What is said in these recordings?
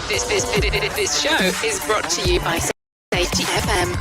This show is brought to you by Safety FM.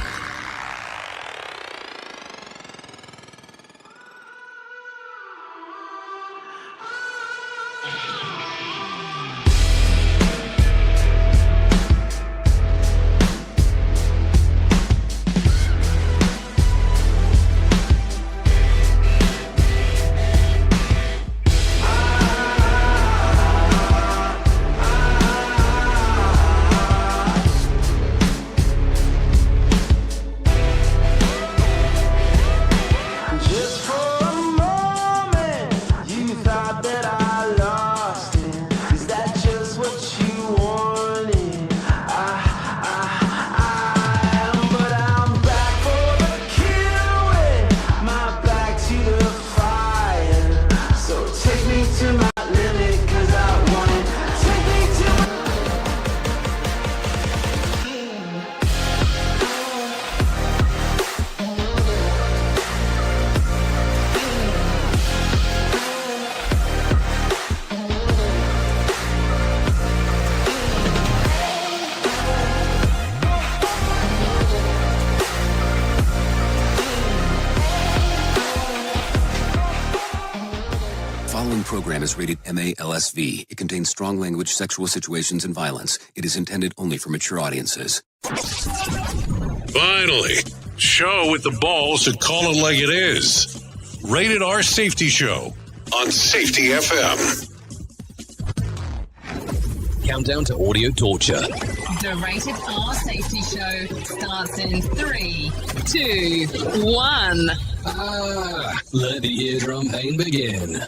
Program is rated MA-LSV. It contains strong language, sexual situations, and violence. It is intended only for mature audiences. Finally, show with the balls to call it like it is. Rated R Safety Show on Safety FM. Countdown to audio torture. The Rated R Safety Show starts in 3, 2, 1. Let the eardrum pain begin.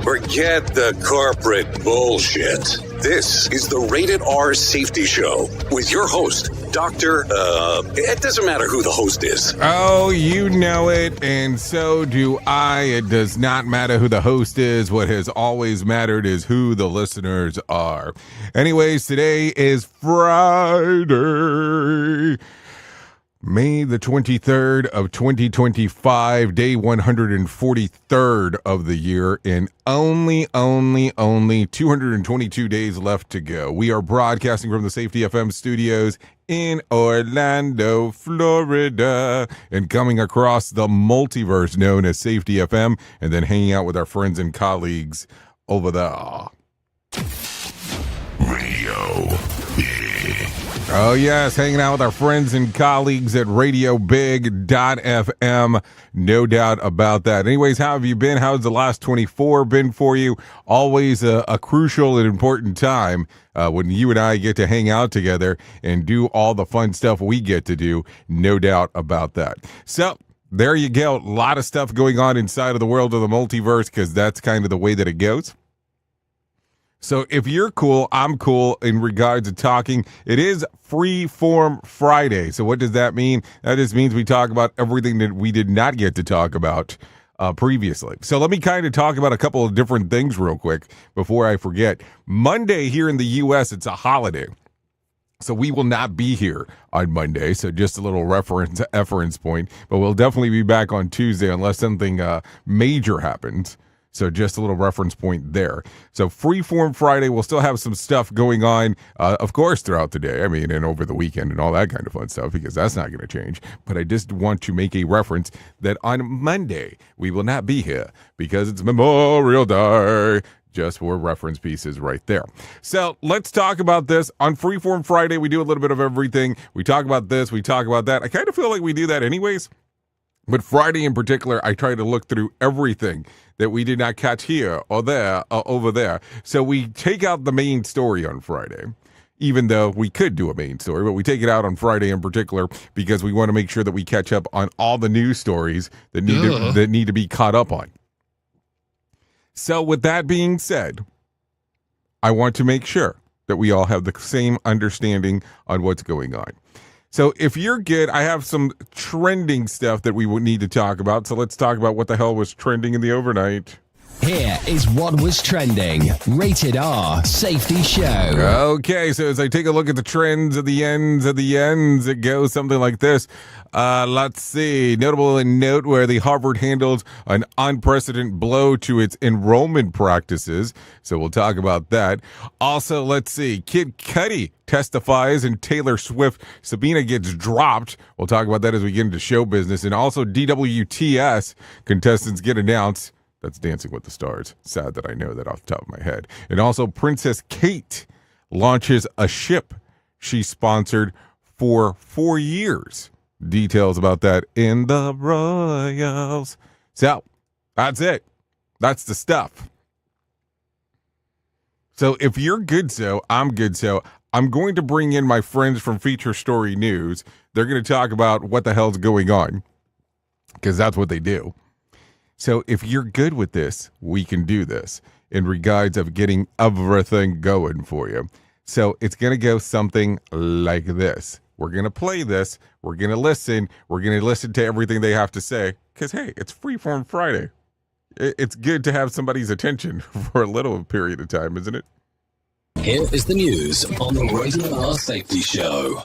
Forget the corporate bullshit. This is the Rated R Safety Show with your host, Dr. It doesn't matter who the host is. Oh, you know it, and so do I. It does not matter who the host is. What has always mattered is who the listeners are. Anyways, today is Friday, May the 23rd of 2025, day 143rd of the year, and only 222 days left to go. We are broadcasting from the Safety FM studios in Orlando, Florida, and coming across the multiverse known as Safety FM, and then hanging out with our friends and colleagues over there. Radio Big. Oh, yes, hanging out with our friends and colleagues at RadioBig.fm. No doubt about that. Anyways, how have you been? How's the last 24 been for you? Always a crucial and important time when you and I get to hang out together and do all the fun stuff we get to do. No doubt about that. So, there you go. A lot of stuff going on inside of the world of the multiverse because that's kind of the way that it goes. So if you're cool, I'm cool in regards to talking. It is Freeform Friday. So what does that mean? That just means we talk about everything that we did not get to talk about previously. So let me kind of talk about a couple of different things real quick before I forget. Monday here in the U.S., it's a holiday. So we will not be here on Monday. So just a little reference point. But we'll definitely be back on Tuesday unless something major happens. So just a little reference point there. So Freeform Friday, we'll still have some stuff going on, of course, throughout the day. I mean, and over the weekend and all that kind of fun stuff, because that's not going to change. But I just want to make a reference that on Monday, we will not be here because it's Memorial Day. Just for reference pieces right there. So let's talk about this. On Freeform Friday, we do a little bit of everything. We talk about this, we talk about that. I kind of feel like we do that anyways. But Friday in particular, I try to look through everything that we did not catch here or there or over there. So we take out the main story on Friday, even though we could do a main story, but we take it out on Friday in particular because we want to make sure that we catch up on all the news stories that need to be caught up on. So with that being said, I want to make sure that we all have the same understanding on what's going on. So if you're good, I have some trending stuff that we would need to talk about. So let's talk about what the hell was trending in the overnight. Here is what was trending. Rated R Safety Show. Okay, so as I take a look at the trends of the ends, it goes something like this. Let's see. Notable and noteworthy, Harvard handles an unprecedented blow to its enrollment practices. So we'll talk about that. Also, let's see. Kid Cudi testifies and Taylor Swift Sabina gets dropped. We'll talk about that as we get into show business. And also DWTS contestants get announced. That's Dancing with the Stars. Sad that I know that off the top of my head. And also Princess Kate launches a ship she sponsored for 4 years. Details about that in the Royals. So that's it. That's the stuff. So if you're good so, I'm good so. I'm going to bring in my friends from Feature Story News. They're going to talk about what the hell's going on, because that's what they do. So if you're good with this, we can do this in regards of getting everything going for you. So it's going to go something like this. We're going to play this. We're going to listen. We're going to listen to everything they have to say because, hey, it's Freeform Friday. It's good to have somebody's attention for a little period of time, isn't it? Here is the news on the Rated R Safety Show.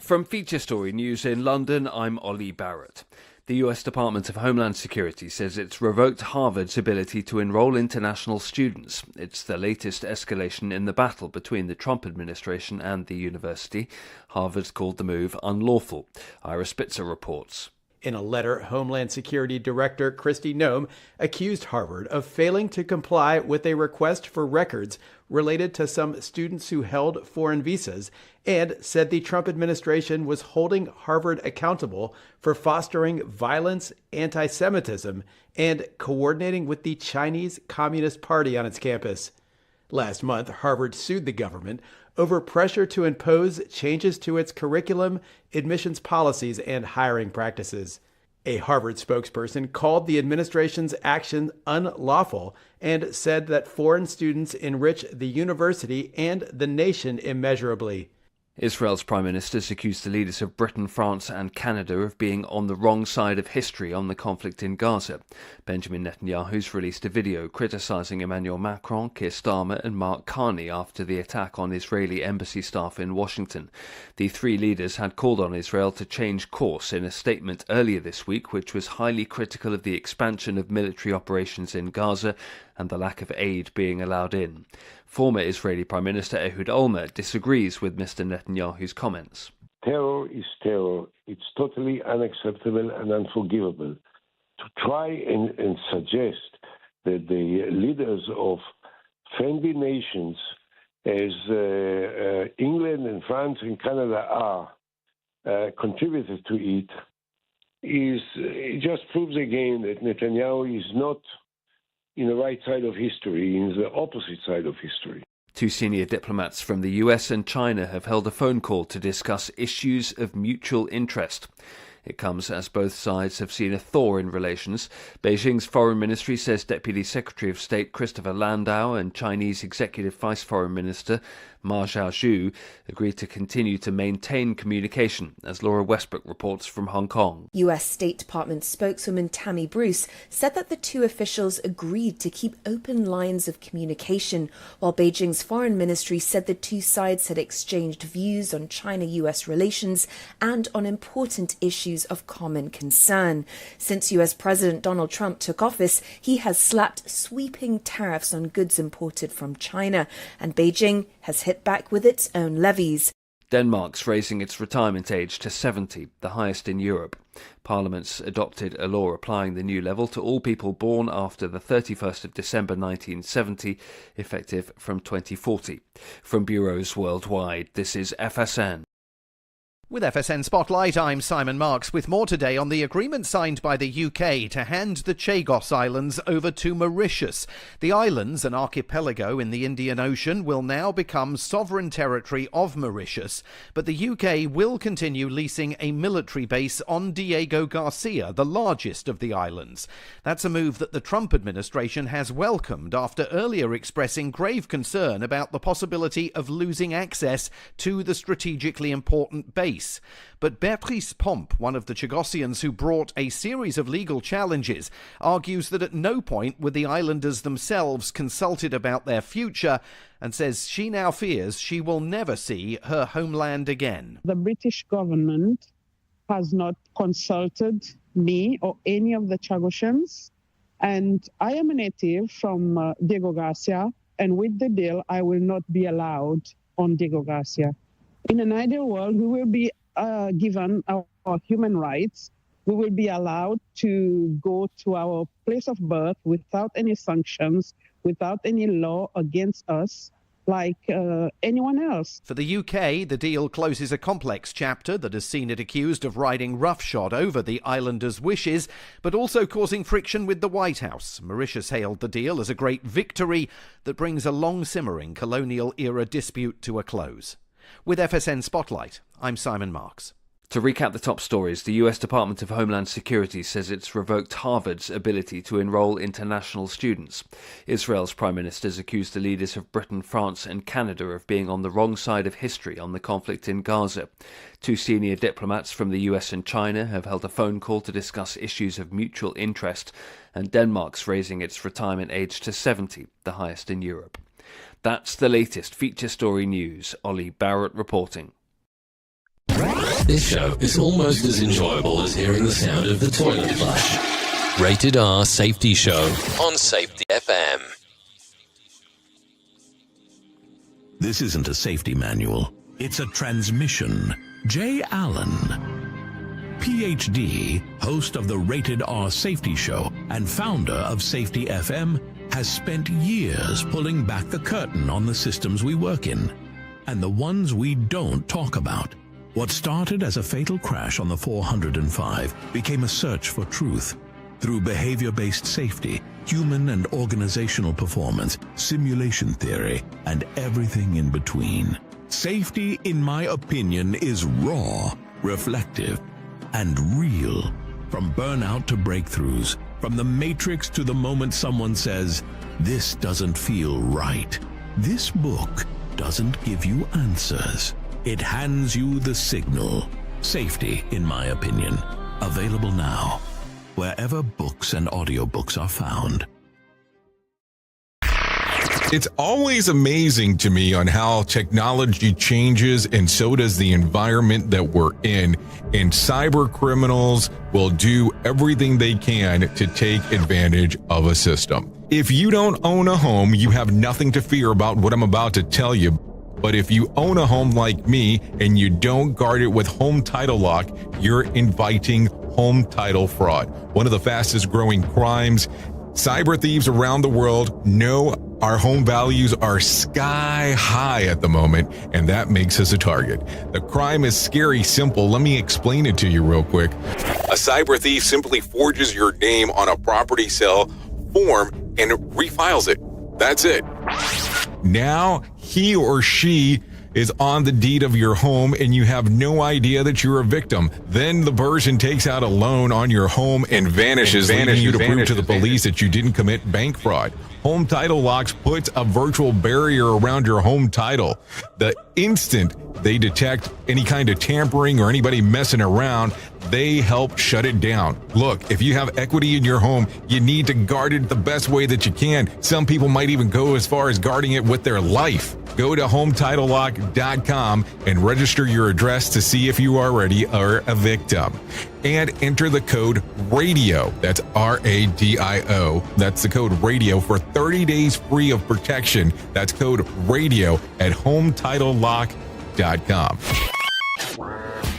From Feature Story News in London, I'm Ollie Barrett. The US Department of Homeland Security says it's revoked Harvard's ability to enroll international students. It's the latest escalation in the battle between the Trump administration and the university. Harvard's called the move unlawful. Ira Spitzer reports. In a letter, Homeland Security Director Kristi Noem accused Harvard of failing to comply with a request for records related to some students who held foreign visas, and said the Trump administration was holding Harvard accountable for fostering violence, anti-Semitism, and coordinating with the Chinese Communist Party on its campus. Last month, Harvard sued the government over pressure to impose changes to its curriculum, admissions policies, and hiring practices. A Harvard spokesperson called the administration's action unlawful and said that foreign students enrich the university and the nation immeasurably. Israel's Prime Minister's accused the leaders of Britain, France and Canada of being on the wrong side of history on the conflict in Gaza. Benjamin Netanyahu's released a video criticising Emmanuel Macron, Keir Starmer and Mark Carney after the attack on Israeli embassy staff in Washington. The three leaders had called on Israel to change course in a statement earlier this week, which was highly critical of the expansion of military operations in Gaza and the lack of aid being allowed in. Former Israeli Prime Minister Ehud Olmert disagrees with Mr. Netanyahu's comments. Terror is terror. It's totally unacceptable and unforgivable. To try and suggest that the leaders of friendly nations, as England and France and Canada are, contributed to it, it just proves again that Netanyahu is not in the right side of history, in the opposite side of history. Two senior diplomats from the US and China have held a phone call to discuss issues of mutual interest. It comes as both sides have seen a thaw in relations. Beijing's foreign ministry says Deputy Secretary of State Christopher Landau and Chinese Executive Vice Foreign Minister Ma Xiaozhu agreed to continue to maintain communication, as Laura Westbrook reports from Hong Kong. US State Department spokeswoman Tammy Bruce said that the two officials agreed to keep open lines of communication, while Beijing's foreign ministry said the two sides had exchanged views on China-US relations and on important issues of common concern. Since US President Donald Trump took office, he has slapped sweeping tariffs on goods imported from China, and Beijing has hit back with its own levies. Denmark's raising its retirement age to 70, the highest in Europe. Parliament's adopted a law applying the new level to all people born after the 31st of December 1970, effective from 2040. From bureaus worldwide, this is FSN. With FSN Spotlight, I'm Simon Marks with more today on the agreement signed by the UK to hand the Chagos Islands over to Mauritius. The islands, an archipelago in the Indian Ocean, will now become sovereign territory of Mauritius, but the UK will continue leasing a military base on Diego Garcia, the largest of the islands. That's a move that the Trump administration has welcomed after earlier expressing grave concern about the possibility of losing access to the strategically important base. police. But Beatrice Pomp, one of the Chagossians who brought a series of legal challenges, argues that at no point were the islanders themselves consulted about their future, and says she now fears she will never see her homeland again. The British government has not consulted me or any of the Chagossians, and I am a native from Diego Garcia, and with the deal I will not be allowed on Diego Garcia. In an ideal world, we will be given our human rights. We will be allowed to go to our place of birth without any sanctions, without any law against us, like anyone else. For the UK, the deal closes a complex chapter that has seen it accused of riding roughshod over the islanders' wishes, but also causing friction with the White House. Mauritius hailed the deal as a great victory that brings a long-simmering colonial-era dispute to a close. With FSN Spotlight, I'm Simon Marks. To recap the top stories, the US Department of Homeland Security says it's revoked Harvard's ability to enroll international students. Israel's Prime Minister's accused the leaders of Britain, France and Canada of being on the wrong side of history on the conflict in Gaza. Two senior diplomats from the US and China have held a phone call to discuss issues of mutual interest, and Denmark's raising its retirement age to 70, the highest in Europe. That's the latest feature story news. Ollie Barrett reporting. This show is almost as enjoyable as hearing the sound of the toilet flush. Rated R Safety Show on Safety FM. This isn't a safety manual. It's a transmission. Jay Allen, PhD, host of the Rated R Safety Show and founder of Safety FM, has spent years pulling back the curtain on the systems we work in and the ones we don't talk about. What started as a fatal crash on the 405 became a search for truth. Through behavior-based safety, human and organizational performance, simulation theory, and everything in between. Safety, in my opinion, is raw, reflective, and real. From burnout to breakthroughs, from the matrix to the moment someone says, "This doesn't feel right." This book doesn't give you answers. It hands you the signal. Safety, in my opinion. Available now, wherever books and audiobooks are found. It's always amazing to me on how technology changes, and so does the environment that we're in. And cyber criminals will do everything they can to take advantage of a system. If you don't own a home, you have nothing to fear about what I'm about to tell you. But if you own a home like me and you don't guard it with home title lock, you're inviting home title fraud. One of the fastest growing crimes. Cyber thieves around the world know our home values are sky high at the moment, and that makes us a target. The crime is scary simple. Let me explain it to you real quick. A cyber thief simply forges your name on a property sale form and refiles it. That's it. Now he or she is on the deed of your home and you have no idea that you're a victim. Then the person takes out a loan on your home and vanishes, leaving you to prove to the police that you didn't commit bank fraud. Home Title Locks puts a virtual barrier around your home title. The instant they detect any kind of tampering or anybody messing around, they help shut it down. Look, if you have equity in your home, you need to guard it the best way that you can. Some people might even go as far as guarding it with their life. Go to HometitleLock.com and register your address to see if you already are a victim. And enter the code RADIO. That's RADIO. That's the code RADIO for 30 days free of protection. That's code RADIO at HometitleLock.com.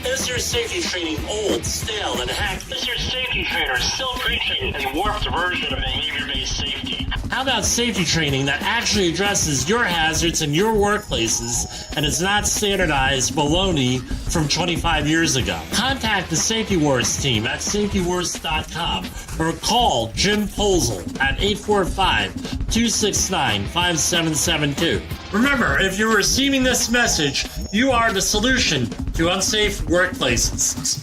Is your safety training old, stale, and hacked? Is your safety trainer still preaching a warped version of behavior-based safety? How about safety training that actually addresses your hazards in your workplaces and is not standardized baloney from 25 years ago? Contact the Safety Wars team at safetywars.com or call Jim Posel at 845-269-5772. Remember, if you're receiving this message, you are the solution to unsafe workplaces.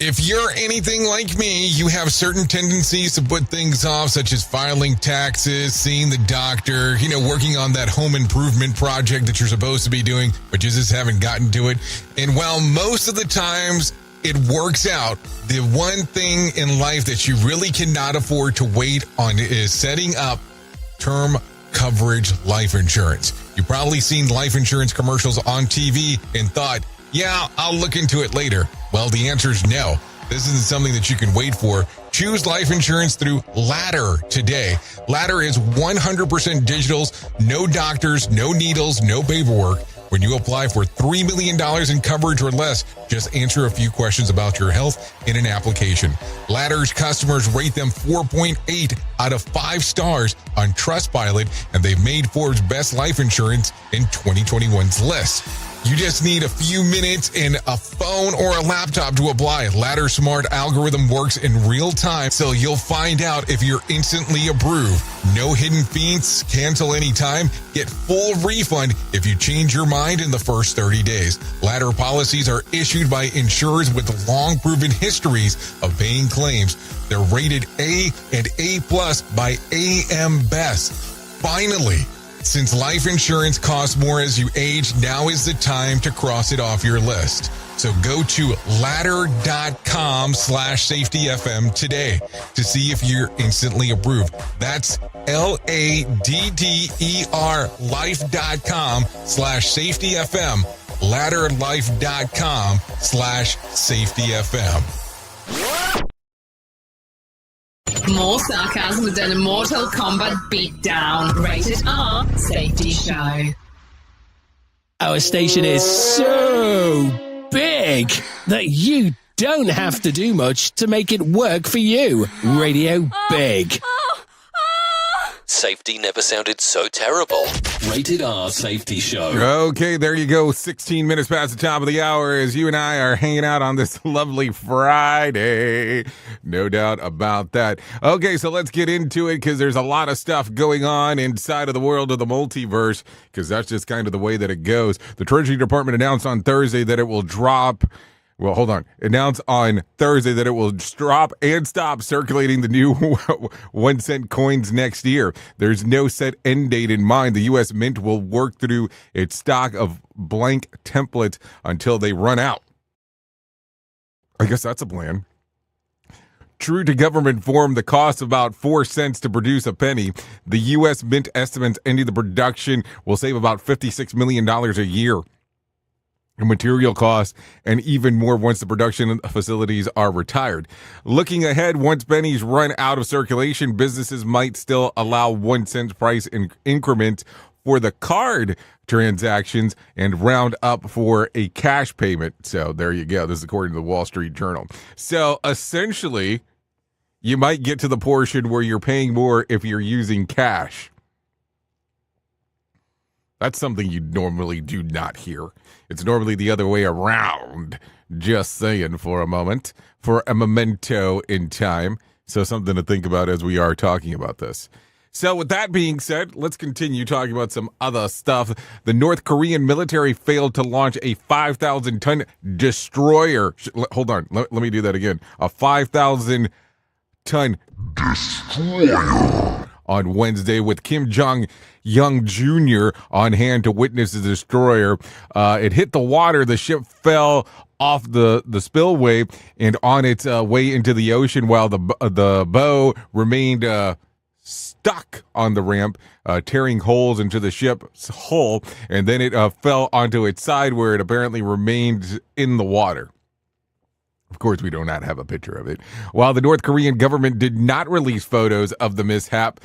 If you're anything like me, you have certain tendencies to put things off, such as filing taxes, seeing the doctor, working on that home improvement project that you're supposed to be doing, but you just haven't gotten to it. And while most of the times it works out, the one thing in life that you really cannot afford to wait on is setting up term coverage life insurance. You've probably seen life insurance commercials on TV and thought, yeah, I'll look into it later. Well, the answer is no. This isn't something that you can wait for. Choose life insurance through Ladder today. Ladder is 100% digitals, no doctors, no needles, no paperwork. When you apply for $3 million in coverage or less, just answer a few questions about your health in an application. Ladder's customers rate them 4.8 out of 5 stars on Trustpilot, and they've made Forbes' Best Life Insurance in 2021's list. You just need a few minutes and a phone or a laptop to apply. Ladder's smart algorithm works in real time, so you'll find out if you're instantly approved. No hidden fees, cancel anytime, get full refund if you change your mind in the first 30 days. Ladder policies are issued by insurers with long proven histories of paying claims. They're rated A and A+ by AM Best. Finally, since life insurance costs more as you age, now is the time to cross it off your list. So go to ladder.com/safetyfm today to see if you're instantly approved. That's LADDER life.com/safetyfm. Ladderlife.com/safetyfm. More sarcasm than a Mortal Kombat beatdown. Rated R Safety Show. Our station is so big that you don't have to do much to make it work for you. Radio Big. Safety never sounded so terrible. Rated R Safety Show. Okay, there you go. 16 minutes past the top of the hour as you and I are hanging out on this lovely Friday. No doubt about that. Okay, so let's get into it because there's a lot of stuff going on inside of the world of the multiverse because that's just kind of the way that it goes. The Treasury Department announced on Thursday that it will announced on Thursday that it will drop and stop circulating the new 1 cent coins next year. There's no set end date in mind. The U.S. Mint will work through its stock of blank templates until they run out. I guess that's a plan. True to government form, the cost of about 4 cents to produce a penny. The U.S. Mint estimates ending the production will save about $56 million a year. Material costs, and even more once the production facilities are retired. Looking ahead, once pennies run out of circulation, businesses might still allow 1 cent price increments for the card transactions and round up for a cash payment. So there you go. This is according to the Wall Street Journal. So essentially, you might get to the portion where you're paying more if you're using cash. That's something you normally do not hear. It's normally the other way around. Just saying for a moment, for a memento in time. So something to think about as we are talking about this. So with that being said, let's continue talking about some other stuff. The North Korean military failed to launch a 5,000-ton destroyer. Hold on, let me do that again. A 5,000-ton destroyer on Wednesday with Kim Jong-un Jr. on hand to witness the destroyer. It hit the water. The ship fell off the spillway and on its way into the ocean while the bow remained stuck on the ramp, tearing holes into the ship's hull, and then it fell onto its side where it apparently remained in the water. Of course, we do not have a picture of it. While the North Korean government did not release photos of the mishap,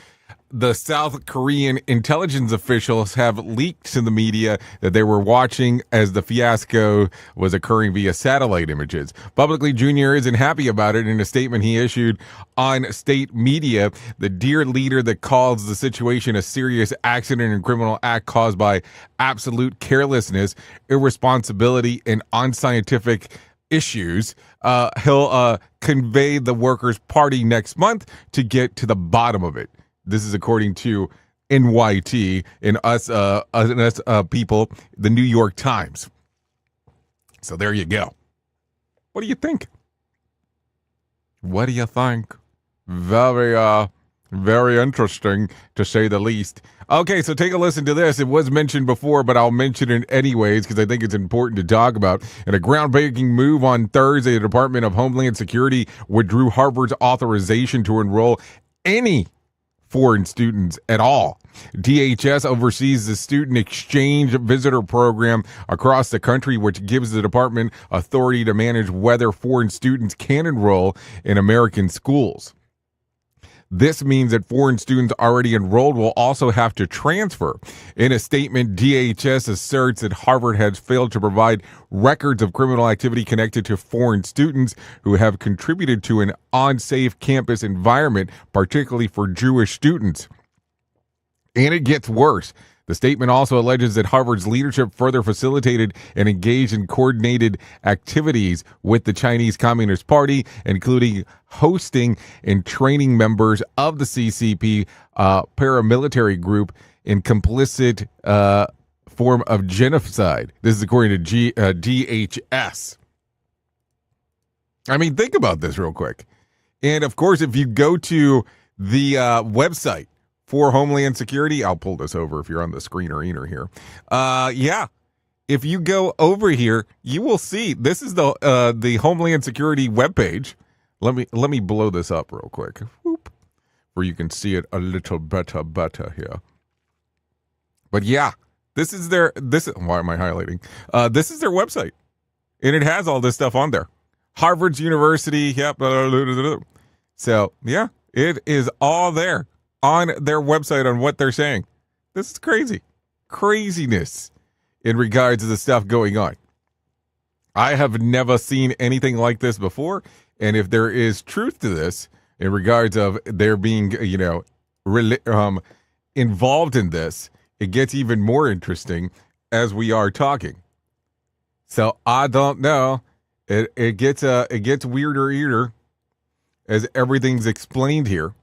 the South Korean intelligence officials have leaked to the media that they were watching as the fiasco was occurring via satellite images. Publicly, Jr. isn't happy about it. In a statement he issued on state media, the dear leader that calls the situation a serious accident and criminal act caused by absolute carelessness, irresponsibility, and unscientific issues. He'll convey the Workers' Party next month to get to the bottom of it. This is according to NYT and us people, the New York Times. So there you go. What do you think? What do you think? Very interesting, to say the least. Okay, so take a listen to this. It was mentioned before, but I'll mention it anyways because I think it's important to talk about. In a groundbreaking move on Thursday, the Department of Homeland Security withdrew Harvard's authorization to enroll any foreign students at all. DHS oversees the student exchange visitor program across the country, which gives the department authority to manage whether foreign students can enroll in American schools. This means that foreign students already enrolled will also have to transfer. In a statement, DHS asserts that Harvard has failed to provide records of criminal activity connected to foreign students who have contributed to an unsafe campus environment, particularly for Jewish students. And it gets worse. The statement also alleges that Harvard's leadership further facilitated and engaged in coordinated activities with the Chinese Communist Party, including hosting and training members of the CCP paramilitary group in complicit form of genocide. This is according to DHS. I mean, think about this real quick. And of course, if you go to the website for Homeland Security, I'll pull this over if you're on the screener here. If you go over here, you will see this is the Homeland Security webpage. Let me blow this up real quick, where you can see it a little better here. But yeah, this is why am I highlighting? This is their website, and it has all this stuff on there. Harvard's University, yep. So yeah, it is all there on their website on what they're saying. This is craziness in regards to the stuff going on. I have never seen anything like this before, and if there is truth to this in regards of there being, involved in this, it gets even more interesting as we are talking. So I don't know. It gets weirder as everything's explained here.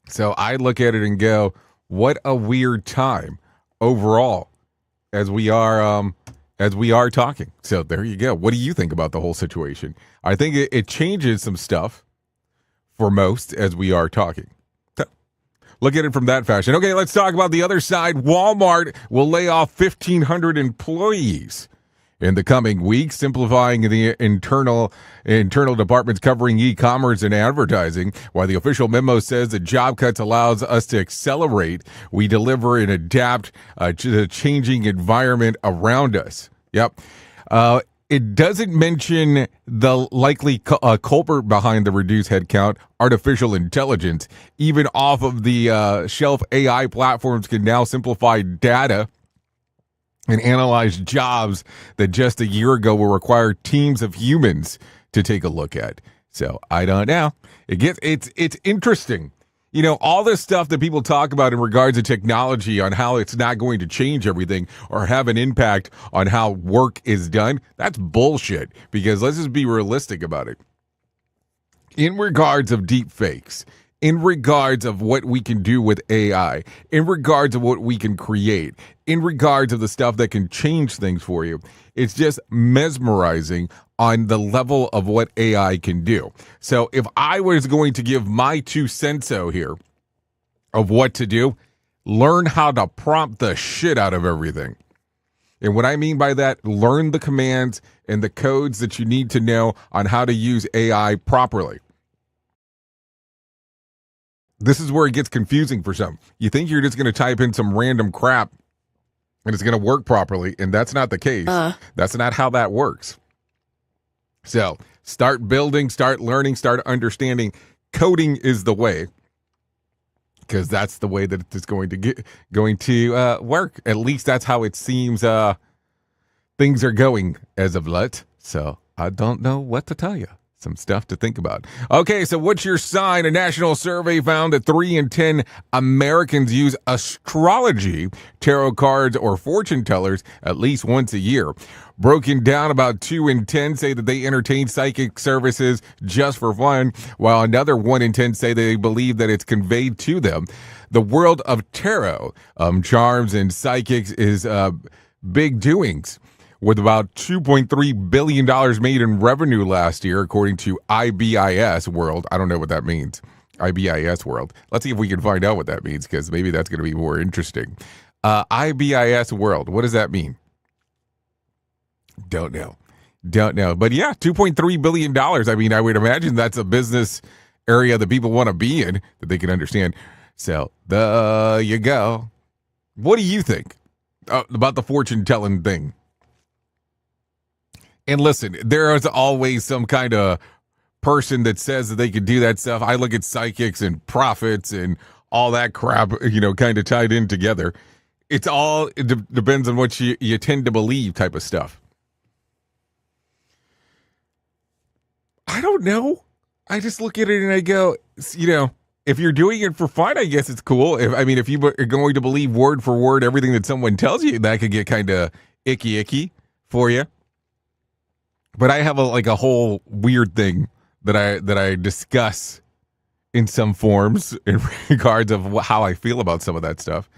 So I look at it and go, what a weird time overall as we are talking. So there you go. What do you think about the whole situation? I think it changes some stuff for most as we are talking. Look at it from that fashion. Okay, let's talk about the other side. Walmart will lay off 1,500 employees in the coming weeks, simplifying the internal departments covering e-commerce and advertising. While the official memo says that job cuts allows us to accelerate, we deliver and adapt to the changing environment around us. Yep. It doesn't mention the likely culprit behind the reduced headcount, artificial intelligence. Even off of the shelf AI platforms can now simplify data and analyze jobs that just a year ago will require teams of humans to take a look at. So I don't know. It's interesting. You know, all this stuff that people talk about in regards to technology on how it's not going to change everything or have an impact on how work is done, that's bullshit. Because let's just be realistic about it. In regards of deep fakes, in regards of what we can do with AI, in regards of what we can create, in regards of the stuff that can change things for you, it's just mesmerizing on the level of what AI can do. So if I was going to give my 2 cents here of what to do, learn how to prompt the shit out of everything. And what I mean by that, learn the commands and the codes that you need to know on how to use AI properly. This is where it gets confusing for some. You think you're just going to type in some random crap and it's going to work properly, and that's not the case. That's not how that works. So start building, start learning, start understanding. Coding is the way, because that's the way that it's going to work. At least that's how it seems things are going as of late. So I don't know what to tell you. Some stuff to think about. Okay, so what's your sign? A national survey found that 3 in 10 Americans use astrology, tarot cards, or fortune tellers at least once a year. Broken down, about 2 in 10 say that they entertain psychic services just for fun, while another 1 in 10 say they believe that it's conveyed to them. The world of tarot, charms, and psychics is big doings. with about $2.3 billion made in revenue last year, according to IBIS World. I don't know what that means. IBIS World. Let's see if we can find out what that means, because maybe that's going to be more interesting. IBIS World. What does that mean? Don't know. But yeah, $2.3 billion. I mean, I would imagine that's a business area that people want to be in, that they can understand. So there you go. What do you think about the fortune telling thing? And listen, there is always some kind of person that says that they could do that stuff. I look at psychics and prophets and all that crap, kind of tied in together. It depends on what you tend to believe type of stuff. I don't know. I just look at it and I go, if you're doing it for fun, I guess it's cool. If you are going to believe word for word everything that someone tells you, that could get kind of icky for you. But I have a whole weird thing that I discuss in some forms in regards of how I feel about some of that stuff.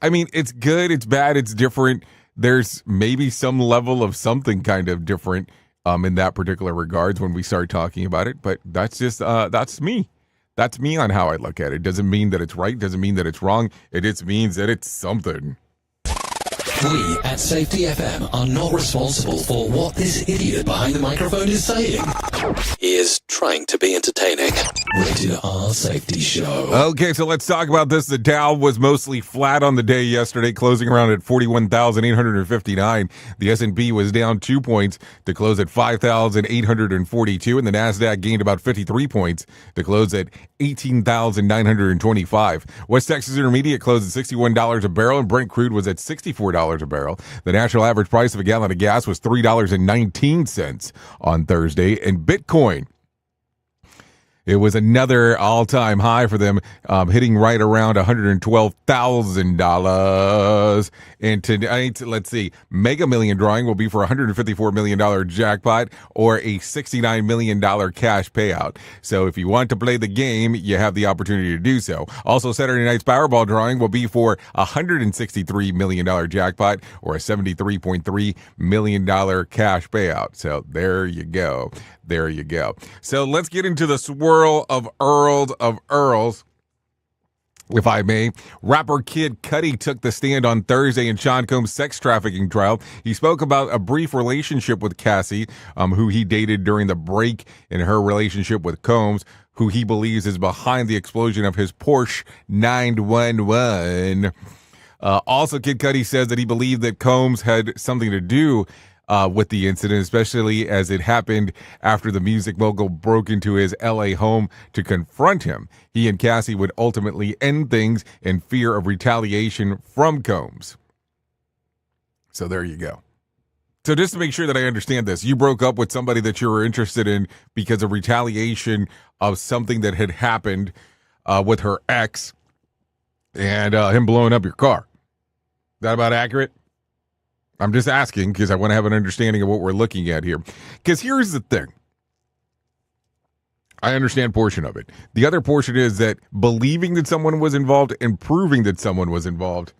I mean, it's good, it's bad, it's different. There's maybe some level of something kind of different in that particular regards when we start talking about it. But that's just that's me. That's me on how I look at it. Doesn't mean that it's right. Doesn't mean that it's wrong. It just means that it's something. We at Safety FM are not responsible for what this idiot behind the microphone is saying. He is trying to be entertaining. Rated R Safety Show. Okay, so let's talk about this. The Dow was mostly flat on the day yesterday, closing around at 41,859. The S&P was down 2 points to close at 5,842, and the NASDAQ gained about 53 points to close at 18,925. West Texas Intermediate closed at $61 a barrel, and Brent crude was at $64 a barrel. The national average price of a gallon of gas was $3.19 on Thursday, and Bitcoin, it was another all-time high for them, hitting right around $112,000. And tonight, let's see, Mega Million drawing will be for a $154 million jackpot or a $69 million cash payout. So if you want to play the game, you have the opportunity to do so. Also, Saturday night's Powerball drawing will be for a $163 million jackpot or a $73.3 million cash payout. So there you go. There you go. So let's get into the swirl of Earls, if I may. Rapper Kid Cudi took the stand on Thursday in Sean Combs' sex trafficking trial. He spoke about a brief relationship with Cassie, who he dated during the break in her relationship with Combs, who he believes is behind the explosion of his Porsche 911. Also, Kid Cudi says that he believed that Combs had something to do with the incident, especially as it happened after the music mogul broke into his LA home to confront him. He and Cassie would ultimately end things in fear of retaliation from Combs. So there you go. So just to make sure that I understand this, you broke up with somebody that you were interested in because of retaliation of something that had happened with her ex and him blowing up your car. Is that about accurate? I'm just asking because I want to have an understanding of what we're looking at here. Because here's the thing. I understand portion of it. The other portion is that believing that someone was involved and proving that someone was involved,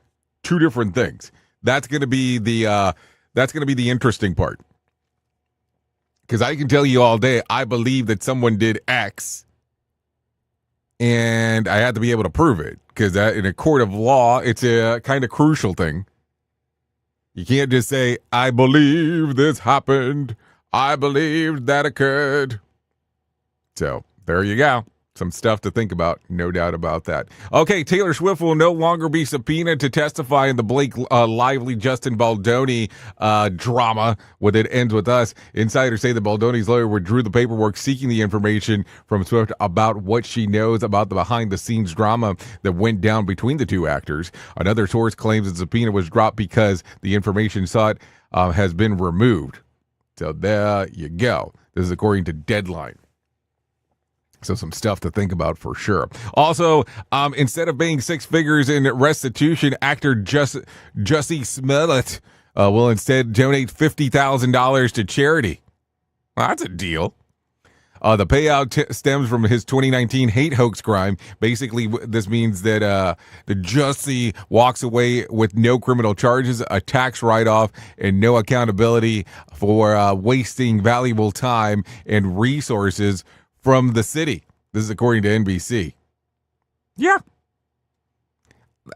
two different things. That's going to be the interesting part. Because I can tell you all day, I believe that someone did X, and I have to be able to prove it. Because in a court of law, it's a kind of crucial thing. You can't just say, I believe this happened. I believe that occurred. So there you go. Some stuff to think about. No doubt about that. Okay, Taylor Swift will no longer be subpoenaed to testify in the Blake Lively, Justin Baldoni drama when it ends with us. Insiders say that Baldoni's lawyer withdrew the paperwork seeking the information from Swift about what she knows about the behind-the-scenes drama that went down between the two actors. Another source claims the subpoena was dropped because the information sought has been removed. So there you go. This is according to Deadline. So some stuff to think about for sure. Also, instead of paying six figures in restitution, actor Jussie Smollett will instead donate $50,000 to charity. Well, that's a deal. The payout stems from his 2019 hate hoax crime. Basically, this means that the Jussie walks away with no criminal charges, a tax write-off, and no accountability for wasting valuable time and resources from the city. This is according to NBC. Yeah.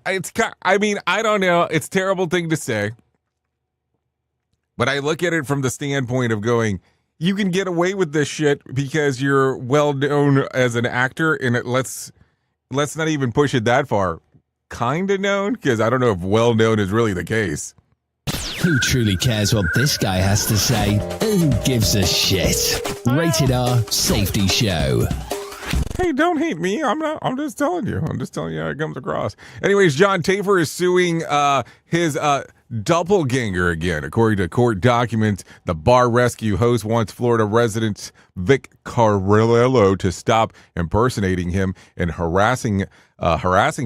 I don't know. It's a terrible thing to say. But I look at it from the standpoint of going, you can get away with this shit because you're well known as an actor, and let's not even push it that far. Kind of known, because I don't know if well known is really the case. Who truly cares what this guy has to say? Who gives a shit? Rated R Safety Show. Hey, don't hate me. I'm just telling you. I'm just telling you how it comes across. Anyways, John Tafer is suing his doppelganger again. According to court documents, the bar rescue host wants Florida resident Vic Carrillo to stop impersonating him and harassing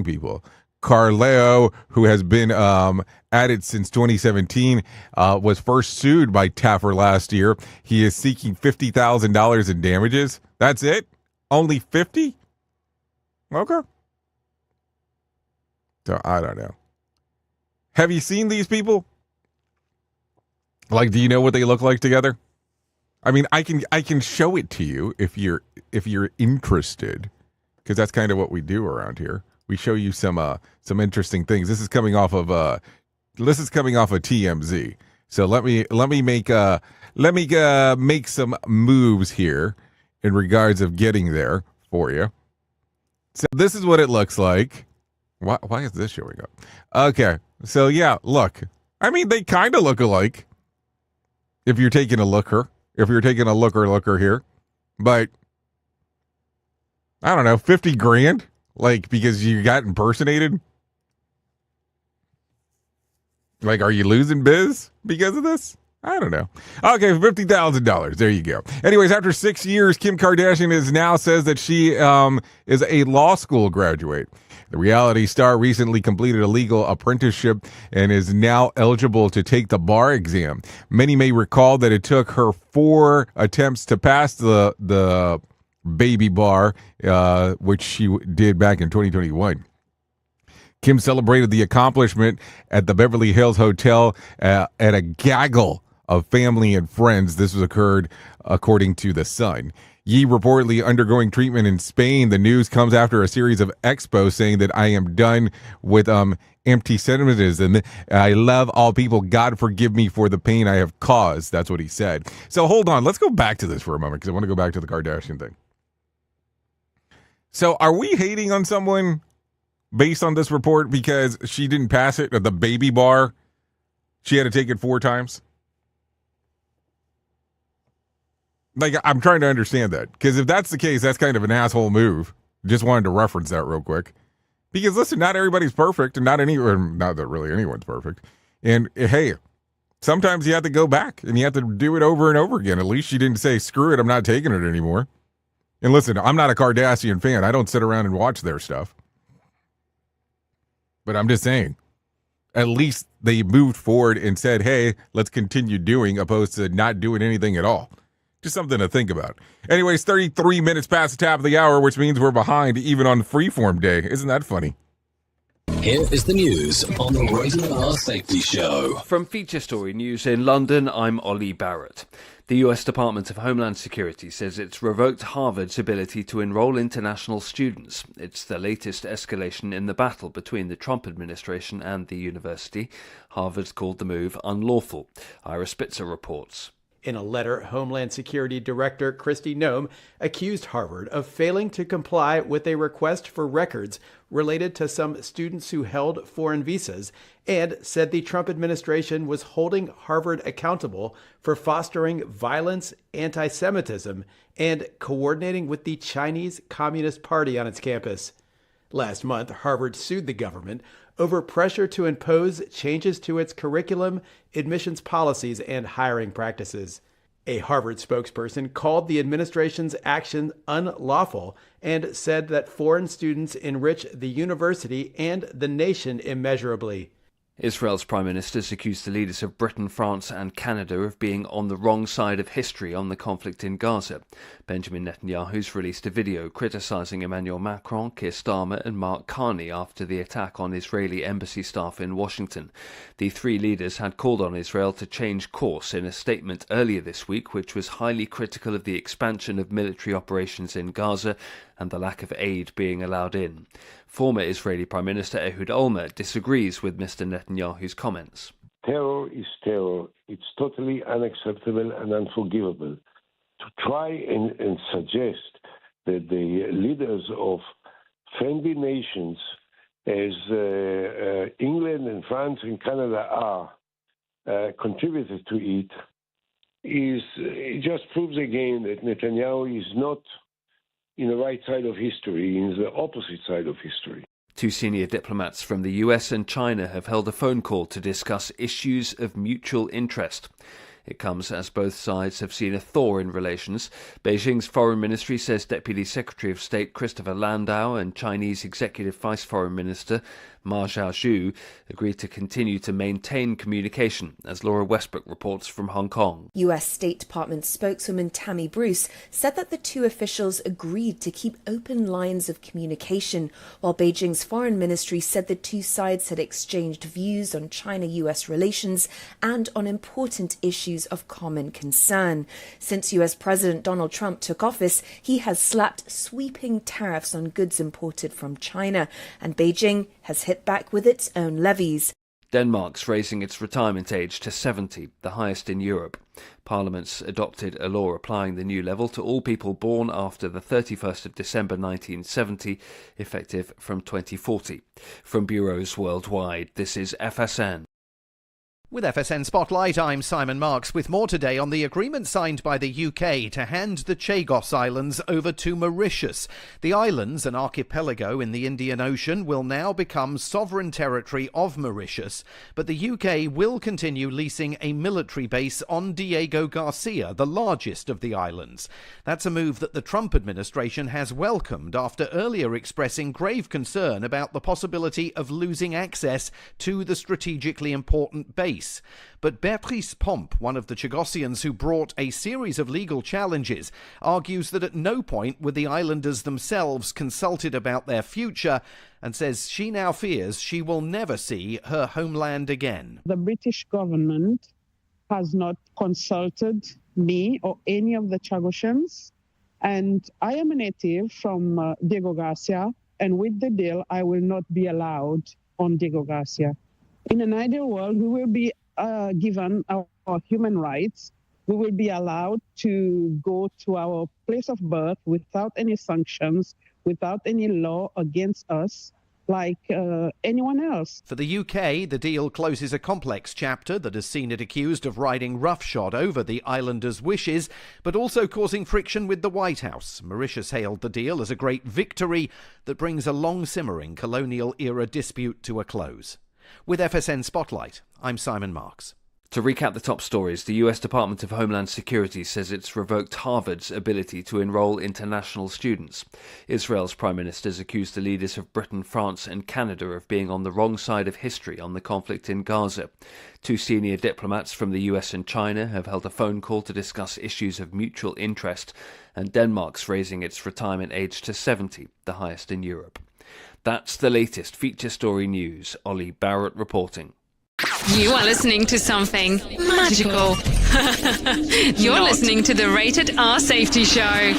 people. Carrillo, who has been at it since 2017, was first sued by Taffer last year. He is seeking $50,000 in damages. That's it? Only 50? Okay. So I don't know. Have you seen these people? Like, do you know what they look like together? I mean, I can show it to you if you're interested, because that's kind of what we do around here. We show you some interesting things. This is coming off of TMZ. So let me make some moves here in regards of getting there for you. So this is what it looks like. Why is this showing up? Okay. So yeah, look. I mean, they kind of look alike. If you're taking a looker here. But I don't know, 50 grand? Like, because you got impersonated? Like, are you losing biz because of this? I don't know. Okay, $50,000. There you go. Anyways, after 6 years, Kim Kardashian now says that she is a law school graduate. The reality star recently completed a legal apprenticeship and is now eligible to take the bar exam. Many may recall that it took her 4 attempts to pass the baby bar, which she did back in 2021. Kim celebrated the accomplishment at the Beverly Hills Hotel at a gaggle of family and friends. This was occurred according to The Sun. Yee reportedly undergoing treatment in Spain. The news comes after a series of expos saying that I am done with anti-Semitism. I love all people. God forgive me for the pain I have caused. That's what he said. So hold on. Let's go back to this for a moment because I want to go back to the Kardashian thing. So are we hating on someone based on this report because she didn't pass it at the baby bar? She had to take it 4 times? Like, I'm trying to understand that. Because if that's the case, that's kind of an asshole move. Just wanted to reference that real quick. Because, listen, not everybody's perfect, and not that really anyone's perfect. And, hey, sometimes you have to go back, and you have to do it over and over again. At least she didn't say, screw it, I'm not taking it anymore. And listen, I'm not a Kardashian fan. I don't sit around and watch their stuff. But I'm just saying, at least they moved forward and said, hey, let's continue doing, opposed to not doing anything at all. Just something to think about. Anyways, 33 minutes past the top of the hour, which means we're behind even on Freeform Day. Isn't that funny? Here is the news on the Rated R Safety Show. From Feature Story News in London, I'm Ollie Barrett. The US Department of Homeland Security says it's revoked Harvard's ability to enroll international students. It's the latest escalation in the battle between the Trump administration and the university. Harvard's called the move unlawful. Ira Spitzer reports. In a letter, Homeland Security Director Kristi Noem accused Harvard of failing to comply with a request for records related to some students who held foreign visas, and said the Trump administration was holding Harvard accountable for fostering violence, anti-Semitism, and coordinating with the Chinese Communist Party on its campus. Last month, Harvard sued the government over pressure to impose changes to its curriculum, admissions policies, and hiring practices. A Harvard spokesperson called the administration's action unlawful and said that foreign students enrich the university and the nation immeasurably. Israel's Prime Minister's accused the leaders of Britain, France and Canada of being on the wrong side of history on the conflict in Gaza. Benjamin Netanyahu's released a video criticising Emmanuel Macron, Keir Starmer and Mark Carney after the attack on Israeli embassy staff in Washington. The three leaders had called on Israel to change course in a statement earlier this week, which was highly critical of the expansion of military operations in Gaza and the lack of aid being allowed in. Former Israeli Prime Minister Ehud Olmert disagrees with Mr. Netanyahu's comments. Terror is terror. It's totally unacceptable and unforgivable. To try and suggest that the leaders of friendly nations, as England and France and Canada are, contributed to it just proves again that Netanyahu is not in the right side of history, in the opposite side of history. Two senior diplomats from the US and China have held a phone call to discuss issues of mutual interest. It comes as both sides have seen a thaw in relations. Beijing's foreign ministry says Deputy Secretary of State Christopher Landau and Chinese Executive Vice Foreign Minister Ma Xiaozhu agreed to continue to maintain communication, as Laura Westbrook reports from Hong Kong. US State Department spokeswoman Tammy Bruce said that the two officials agreed to keep open lines of communication, while Beijing's foreign ministry said the two sides had exchanged views on China-US relations and on important issues of common concern. Since US President Donald Trump took office, he has slapped sweeping tariffs on goods imported from China, and Beijing has hit back with its own levies. Denmark's raising its retirement age to 70, the highest in Europe. Parliament's adopted a law applying the new level to all people born after the 31st of December 1970, effective from 2040. From bureaus worldwide, this is FSN. With FSN Spotlight, I'm Simon Marks with more today on the agreement signed by the UK to hand the Chagos Islands over to Mauritius. The islands, an archipelago in the Indian Ocean, will now become sovereign territory of Mauritius, but the UK will continue leasing a military base on Diego Garcia, the largest of the islands. That's a move that the Trump administration has welcomed after earlier expressing grave concern about the possibility of losing access to the strategically important base. But Beatrice Pomp, one of the Chagosians who brought a series of legal challenges, argues that at no point were the islanders themselves consulted about their future and says she now fears she will never see her homeland again. The British government has not consulted me or any of the Chagosians, and I am a native from Diego Garcia, and with the deal I will not be allowed on Diego Garcia. In an ideal world, we will be given our human rights. We will be allowed to go to our place of birth without any sanctions, without any law against us, like anyone else. For the UK, the deal closes a complex chapter that has seen it accused of riding roughshod over the islanders' wishes, but also causing friction with the White House. Mauritius hailed the deal as a great victory that brings a long-simmering colonial-era dispute to a close. With FSN Spotlight, I'm Simon Marks. To recap the top stories, the US Department of Homeland Security says it's revoked Harvard's ability to enroll international students. Israel's Prime Minister's accused the leaders of Britain, France and Canada of being on the wrong side of history on the conflict in Gaza. Two senior diplomats from the US and China have held a phone call to discuss issues of mutual interest, and Denmark's raising its retirement age to 70, the highest in Europe. That's the latest feature story news. Ollie Barrett reporting. You are listening to something magical. You're listening to the Rated R Safety Show.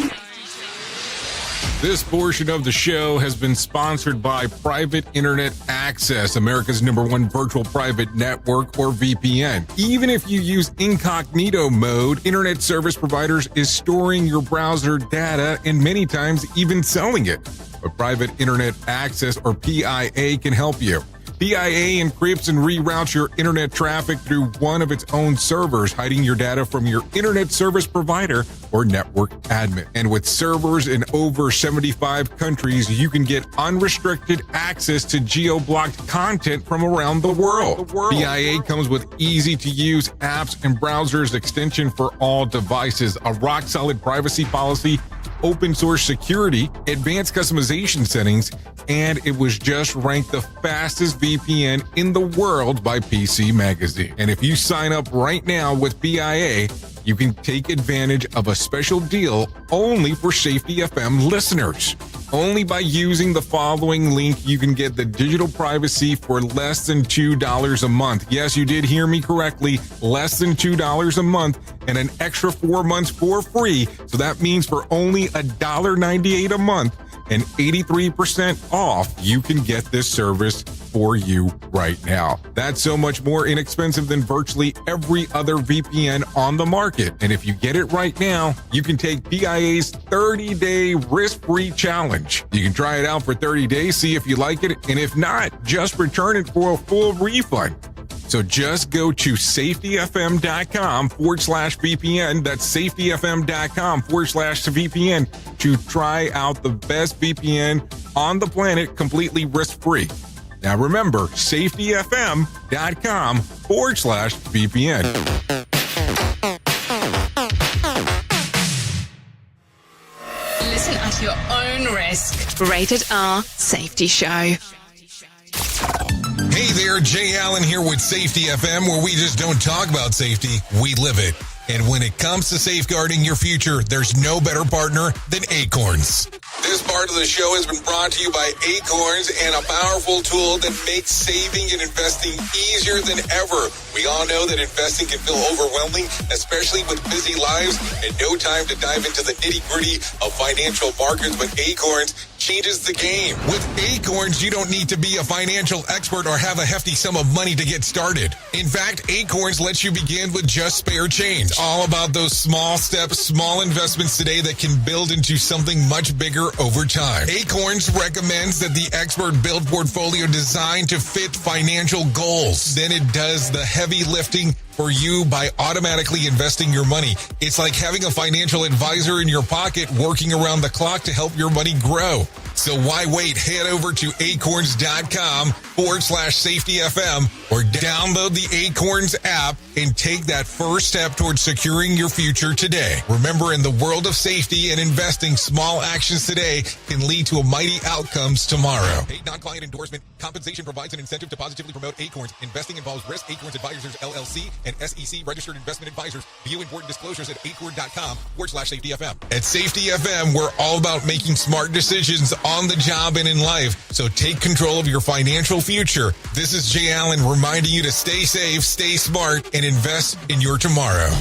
This portion of the show has been sponsored by Private Internet Access, America's #1 virtual private network, or VPN. Even if you use incognito mode, internet service providers is storing your browser data and many times even selling it. But Private Internet Access, or PIA, can help you. PIA encrypts and reroutes your internet traffic through one of its own servers, hiding your data from your internet service provider or network admin. And with servers in over 75 countries, you can get unrestricted access to geo-blocked content from around the world. BIA comes with easy-to-use apps and browsers extension for all devices, a rock-solid privacy policy, open source security, advanced customization settings, and it was just ranked the fastest VPN in the world by PC Magazine. And if you sign up right now with BIA, you can take advantage of a special deal only for Safety FM listeners. Only by using the following link, you can get the digital privacy for less than $2 a month. Yes, you did hear me correctly, less than $2 a month and an extra 4 months for free. So that means for only $1.98 a month and 83% off, you can get this service for you right now. That's so much more inexpensive than virtually every other VPN on the market. And if you get it right now, you can take BIA's 30-day risk-free challenge. You can try it out for 30 days, see if you like it, and if not, just return it for a full refund. So just go to safetyfm.com/VPN. That's safetyfm.com/VPN to try out the best VPN on the planet completely risk-free. Now remember, safetyfm.com/VPN. Listen at your own risk. Rated R Safety Show. Hey there, Jay Allen here with Safety FM, where we just don't talk about safety, we live it. And when it comes to safeguarding your future, there's no better partner than Acorns. This part of the show has been brought to you by Acorns and a powerful tool that makes saving and investing easier than ever. We all know that investing can feel overwhelming, especially with busy lives and no time to dive into the nitty-gritty of financial markets, but Acorns changes the game. With Acorns, you don't need to be a financial expert or have a hefty sum of money to get started. In fact, Acorns lets you begin with just spare change. It's all about those small steps, small investments today that can build into something much bigger over time. Acorns recommends that the expert build portfolio designed to fit financial goals. Then it does the heavy lifting for you by automatically investing your money. It's like having a financial advisor in your pocket working around the clock to help your money grow. So why wait? Head over to acorns.com/safetyfm or download the Acorns app and take that first step towards securing your future today. Remember, in the world of safety and investing, small actions today can lead to mighty outcomes tomorrow. Paid non-client endorsement. Compensation provides an incentive to positively promote Acorns. Investing involves risk. Acorns Advisors, LLC, and SEC registered investment advisors. View important disclosures at acorn.com/safetyfm. At Safety FM, we're all about making smart decisions on the job and in life. So take control of your financial future. This is Jay Allen reminding you to stay safe, stay smart, and invest in your tomorrow.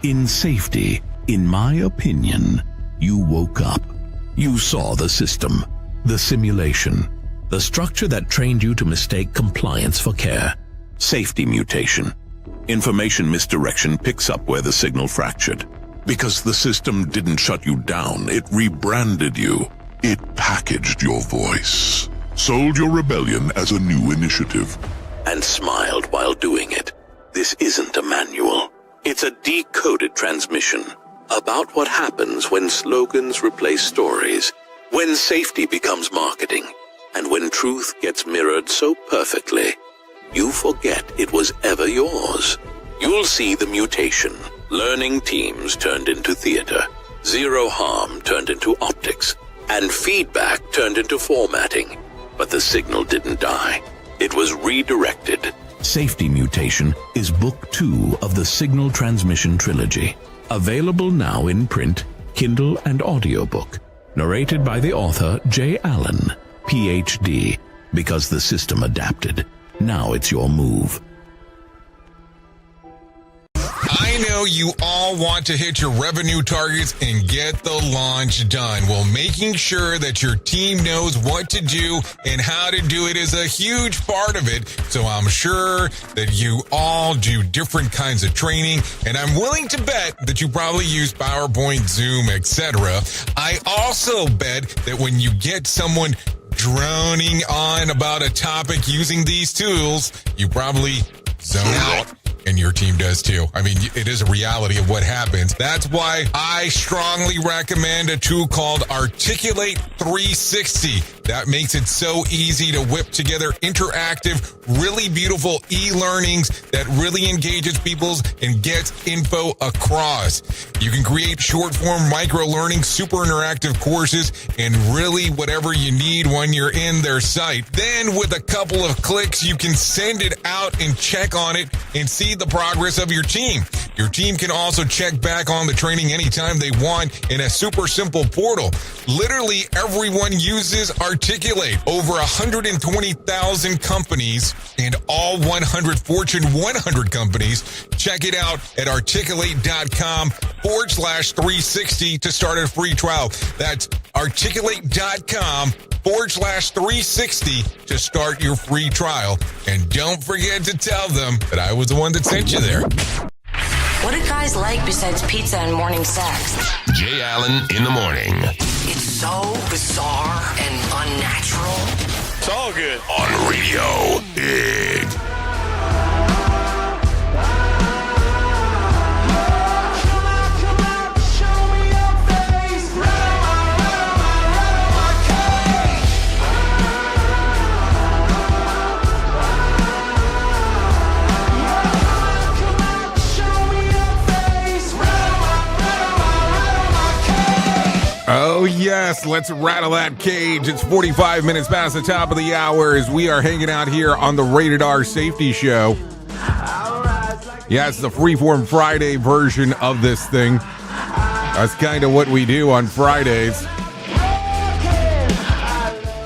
In safety, in my opinion, you woke up. You saw the system, the simulation, the structure that trained you to mistake compliance for care. Safety mutation. Information misdirection picks up where the signal fractured. Because the system didn't shut you down, it rebranded you. It packaged your voice, sold your rebellion as a new initiative, and smiled while doing it. This isn't a manual. It's a decoded transmission about what happens when slogans replace stories, when safety becomes marketing, and when truth gets mirrored so perfectly, you forget it was ever yours. You'll see the mutation. Learning teams turned into theater, zero harm turned into optics, and feedback turned into formatting. But the signal didn't die. It was redirected. Safety Mutation is Book 2 of the Signal Transmission Trilogy. Available now in print, Kindle, and audiobook. Narrated by the author Jay Allen, PhD. Because the system adapted. Now it's your move. I know you all want to hit your revenue targets and get the launch done. Well, making sure that your team knows what to do and how to do it is a huge part of it. So I'm sure that you all do different kinds of training, and I'm willing to bet that you probably use PowerPoint, Zoom, etc. I also bet that when you get someone droning on about a topic using these tools, you probably zone out and your team does too. I mean, it is a reality of what happens. That's why I strongly recommend a tool called Articulate 360. That makes it so easy to whip together interactive, really beautiful e-learnings that really engages people and gets info across. You can create short-form micro-learning, super interactive courses, and really whatever you need when you're in their site. Then with a couple of clicks, you can send it out and check on it and see the progress of your team. Your team can also check back on the training anytime they want in a super simple portal. Literally everyone uses Articulate. Over 120,000 companies and all 100 Fortune 100 companies. Check it out at articulate.com/360 to start a free trial. That's articulate.com/360 to start your free trial. And don't forget to tell them that I was the one that sent you there. What do guys like besides pizza and morning sex? Jay Allen in the morning. It's so bizarre and unnatural. It's all good. On Radio Big. Oh, yes. Let's rattle that cage. It's 45 minutes past the top of the hour as we are hanging out here on the Rated R Safety Show. Yeah, it's the Freeform Friday version of this thing. That's kind of what we do on Fridays.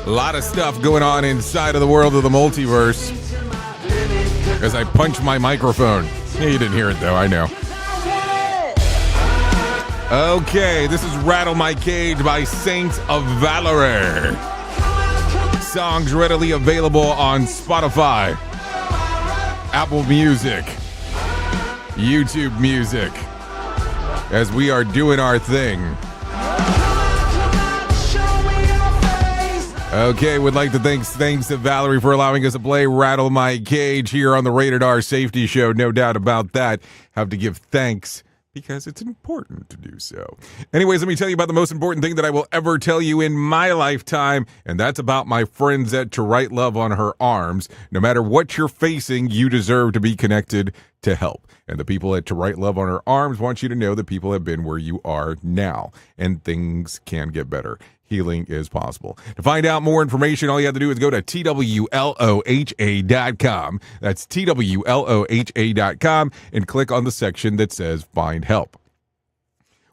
A lot of stuff going on inside of the world of the multiverse. As I punch my microphone. Yeah, you didn't hear it, though. I know. Okay, this is Rattle My Cage by Saints of Valor. Songs readily available on Spotify, Apple Music, YouTube Music, as we are doing our thing. Okay, would like to thanks to Valerie for allowing us to play Rattle My Cage here on the Rated R Safety Show. No doubt about that. Have to give thanks because it's important to do so. Anyways, let me tell you about the most important thing that I will ever tell you in my lifetime, and that's about my friends at To Write Love on Her Arms. No matter what you're facing, you deserve to be connected to help. And the people at To Write Love on Her Arms want you to know that people have been where you are now, and things can get better. Healing is possible. To find out more information, all you have to do is go to TWLOHA.com. That's TWLOHA.com and click on the section that says Find Help.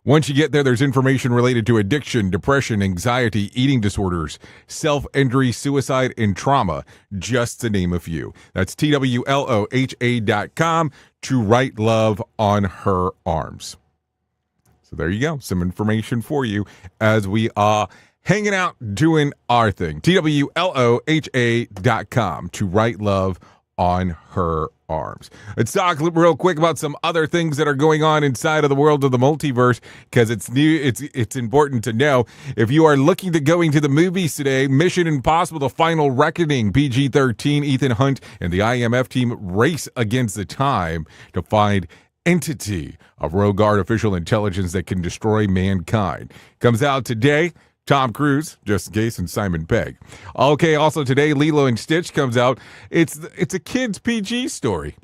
Once you get there, there's information related to addiction, depression, anxiety, eating disorders, self-injury, suicide, and trauma, just to name a few. That's TWLOHA.com, To Write Love on Her Arms. So there you go. Some information for you as we are hanging out, doing our thing. TWLOHA.com, To Write Love on Her Arms. Let's talk real quick about some other things that are going on inside of the world of the multiverse, because it's new. It's important to know. If you are looking to going to the movies today, Mission Impossible: The Final Reckoning, PG-13, Ethan Hunt and the IMF team race against the time to find entity of rogue artificial intelligence that can destroy mankind. Comes out today. Tom Cruise, just in case, and Simon Pegg. Okay, also today, Lilo and Stitch comes out. It's a kid's PG story.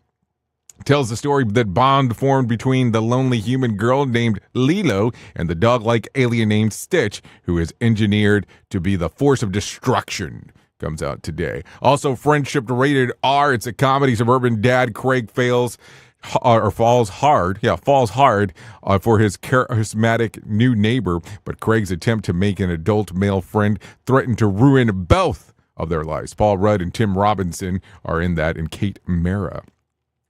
Tells the story that bond formed between the lonely human girl named Lilo and the dog-like alien named Stitch, who is engineered to be the force of destruction. Comes out today. Also, Friendship Rated R. It's a comedy. Suburban dad Craig falls hard for his charismatic new neighbor, but Craig's attempt to make an adult male friend threatened to ruin both of their lives. Paul Rudd and Tim Robinson are in that, and Kate Mara.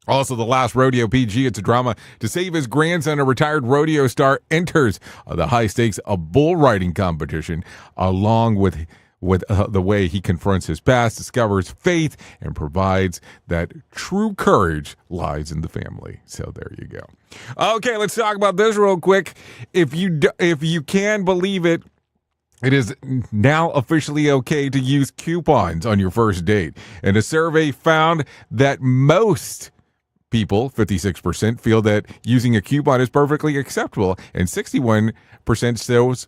Also, The Last Rodeo PG. It's a drama to save his grandson. A retired rodeo star enters the high-stakes bull riding competition, along with the way he confronts his past, discovers faith, and provides that true courage lies in the family. So there you go. Okay, let's talk about this real quick. If you can believe it, it is now officially okay to use coupons on your first date. And a survey found that most people, 56%, feel that using a coupon is perfectly acceptable, and 61% shows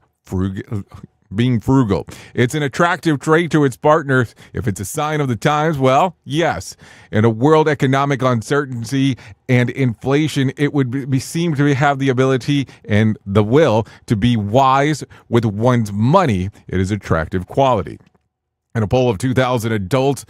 being frugal. It's an attractive trait to its partners. If it's a sign of the times, well, yes. In a world economic uncertainty and inflation, it would seem to have the ability and the will to be wise with one's money. It is attractive quality. In a poll of 2,000 adults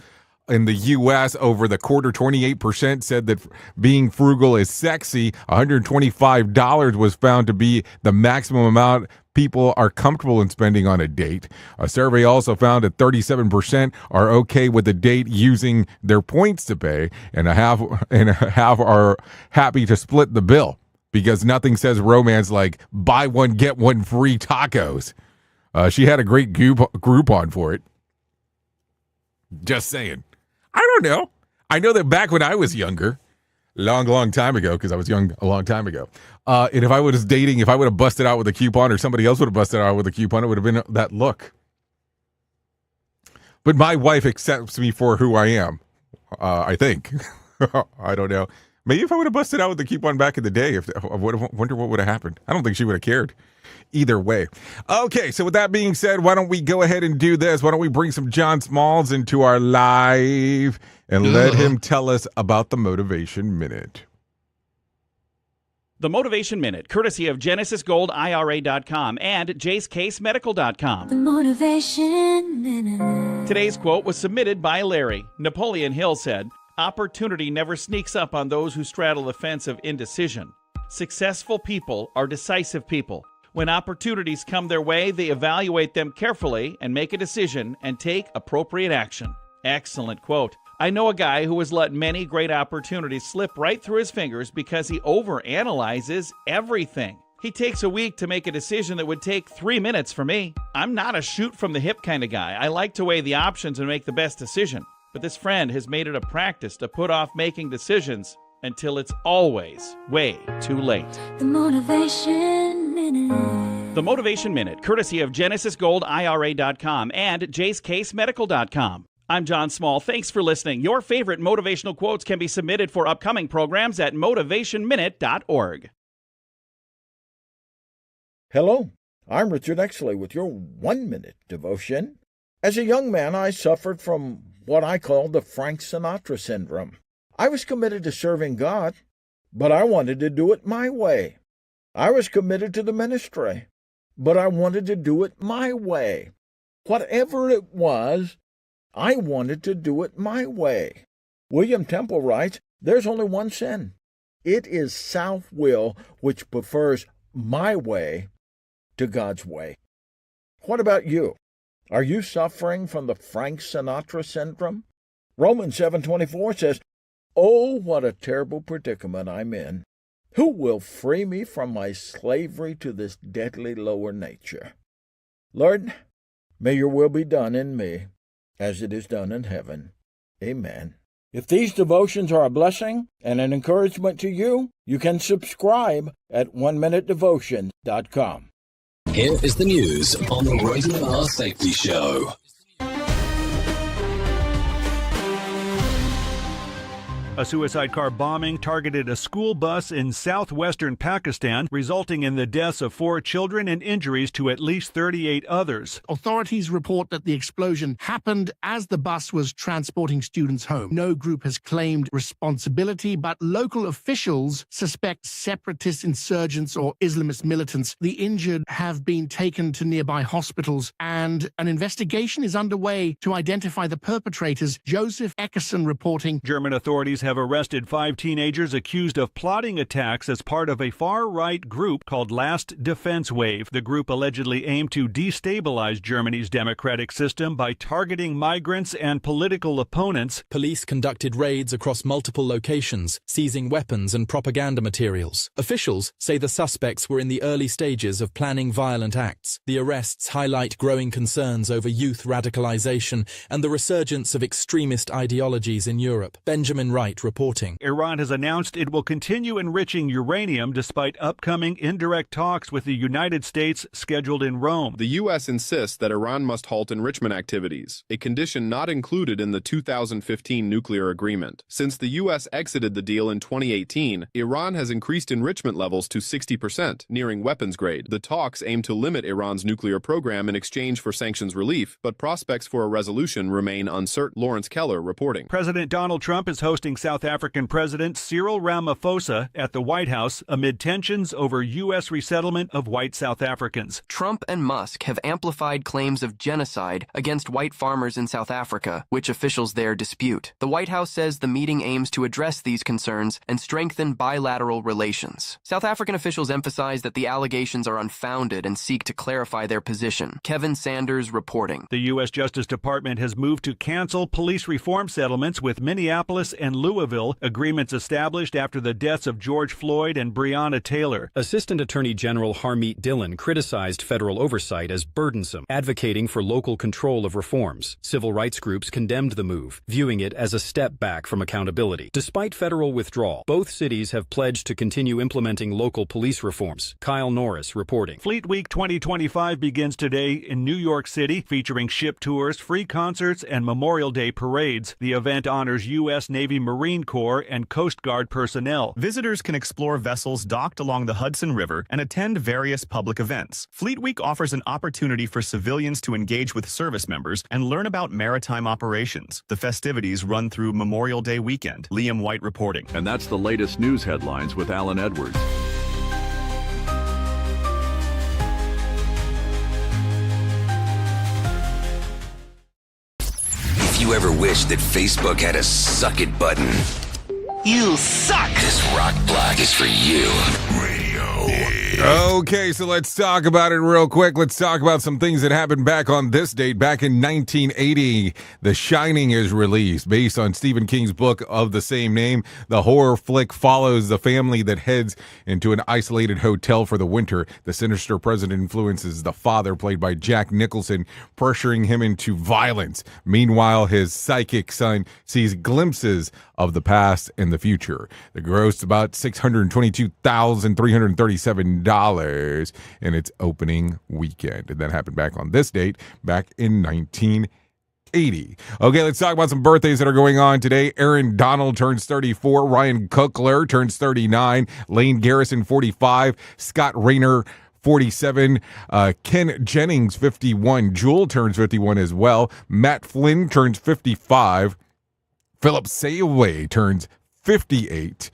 in the U.S., over the quarter, 28% said that being frugal is sexy. $125 was found to be the maximum amount people are comfortable in spending on a date. A survey also found that 37% are okay with a date using their points to pay, and a half are happy to split the bill, because nothing says romance like buy one, get one free tacos. She had a great Groupon for it. Just saying. I don't know. I know that back when I was younger, long time ago, because I was young a long time ago, and if I was dating, if I would have busted out with a coupon, or somebody else would have busted out with a coupon, it would have been that look. But my wife accepts me for who I am, I think. I don't know. Maybe if I would have busted out with the coupon back in the day, I wonder what would have happened. I don't think she would have cared. Either way. Okay, so with that being said, why don't we go ahead and do this? Why don't we bring some John Smalls into our live and let him tell us about the Motivation Minute. The Motivation Minute, courtesy of GenesisGoldIRA.com and JaceCaseMedical.com. The Motivation Minute. Today's quote was submitted by Larry. Napoleon Hill said, "Opportunity never sneaks up on those who straddle the fence of indecision. Successful people are decisive people. When opportunities come their way, they evaluate them carefully and make a decision and take appropriate action." Excellent quote. I know a guy who has let many great opportunities slip right through his fingers because he overanalyzes everything. He takes a week to make a decision that would take 3 minutes for me. I'm not a shoot-from-the-hip kind of guy. I like to weigh the options and make the best decision. But this friend has made it a practice to put off making decisions until it's always way too late. The Motivation Minute. The Motivation Minute, courtesy of GenesisGoldIRA.com and JaceCaseMedical.com. I'm John Small. Thanks for listening. Your favorite motivational quotes can be submitted for upcoming programs at motivationminute.org. Hello, I'm Richard Exley with your 1-minute devotion. As a young man, I suffered from what I call the Frank Sinatra syndrome. I was committed to serving God, but I wanted to do it my way. I was committed to the ministry, but I wanted to do it my way. Whatever it was, I wanted to do it my way. William Temple writes, there's only one sin. It is self-will, which prefers my way to God's way. What about you? Are you suffering from the Frank Sinatra syndrome? Romans 7:24 says, "Oh, what a terrible predicament I'm in. Who will free me from my slavery to this deadly lower nature?" Lord, may your will be done in me as it is done in heaven. Amen. If these devotions are a blessing and an encouragement to you, you can subscribe at oneminutedevotion.com. Here is the news on the Rated R Safety Show. A suicide car bombing targeted a school bus in southwestern Pakistan, resulting in the deaths of 4 children and injuries to at least 38 others. Authorities report that the explosion happened as the bus was transporting students home. No group has claimed responsibility, but local officials suspect separatist insurgents or Islamist militants. The injured have been taken to nearby hospitals, and an investigation is underway to identify the perpetrators. Joseph Eckerson reporting. German authorities have arrested 5 teenagers accused of plotting attacks as part of a far-right group called Last Defense Wave. The group allegedly aimed to destabilize Germany's democratic system by targeting migrants and political opponents. Police conducted raids across multiple locations, seizing weapons and propaganda materials. Officials say the suspects were in the early stages of planning violent acts. The arrests highlight growing concerns over youth radicalization and the resurgence of extremist ideologies in Europe. Benjamin Wright, White reporting. Iran has announced it will continue enriching uranium despite upcoming indirect talks with the United States scheduled in Rome. The U.S. insists that Iran must halt enrichment activities, a condition not included in the 2015 nuclear agreement. Since the U.S. exited the deal in 2018, Iran has increased enrichment levels to 60%, nearing weapons grade. The talks aim to limit Iran's nuclear program in exchange for sanctions relief, but prospects for a resolution remain uncertain. Lawrence Keller reporting. President Donald Trump is hosting South African President Cyril Ramaphosa at the White House amid tensions over U.S. resettlement of white South Africans. Trump and Musk have amplified claims of genocide against white farmers in South Africa, which officials there dispute. The White House says the meeting aims to address these concerns and strengthen bilateral relations. South African officials emphasize that the allegations are unfounded and seek to clarify their position. Kevin Sanders reporting. The U.S. Justice Department has moved to cancel police reform settlements with Minneapolis and Louisville, agreements established after the deaths of George Floyd and Breonna Taylor. Assistant Attorney General Harmeet Dillon criticized federal oversight as burdensome, advocating for local control of reforms. Civil rights groups condemned the move, viewing it as a step back from accountability. Despite federal withdrawal, both cities have pledged to continue implementing local police reforms. Kyle Norris reporting. Fleet Week 2025 begins today in New York City, featuring ship tours, free concerts, and Memorial Day parades. The event honors U.S. Navy Marine Corps and Coast Guard personnel. Visitors can explore vessels docked along the Hudson River and attend various public events. Fleet Week offers an opportunity for civilians to engage with service members and learn about maritime operations. The festivities run through Memorial Day weekend. Liam White reporting. And that's the latest news headlines with Alan Edwards. If you ever wished that Facebook had a suck it button, you suck! This rock block is for you. Okay, so let's talk about it real quick. Let's talk about some things that happened back on this date. Back in 1980, The Shining is released. Based on Stephen King's book of the same name, the horror flick follows the family that heads into an isolated hotel for the winter. The sinister president influences the father, played by Jack Nicholson, pressuring him into violence. Meanwhile, his psychic son sees glimpses of the past and the future. The grossed about $622,337 in its opening weekend. And that happened back on this date, back in 1980. Okay, let's talk about some birthdays that are going on today. Aaron Donald turns 34. Ryan Coogler turns 39. Lane Garrison, 45. Scott Rayner, 47. Ken Jennings, 51. Jewel turns 51 as well. Matt Flynn turns 55. Philip Sayaway turns 58.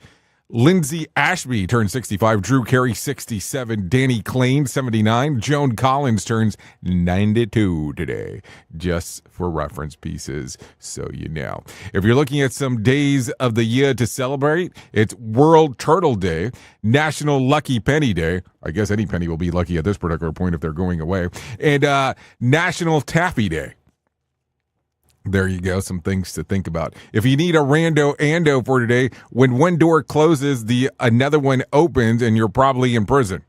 Lindsay Ashby turns 65. Drew Carey, 67. Danny Klain, 79. Joan Collins turns 92 today, just for reference pieces, so you know. If you're looking at some days of the year to celebrate, it's World Turtle Day, National Lucky Penny Day. I guess any penny will be lucky at this particular point if they're going away. And National Taffy Day. There you go, some things to think about. If you need a rando-ando for today, when one door closes, another one opens, and you're probably in prison.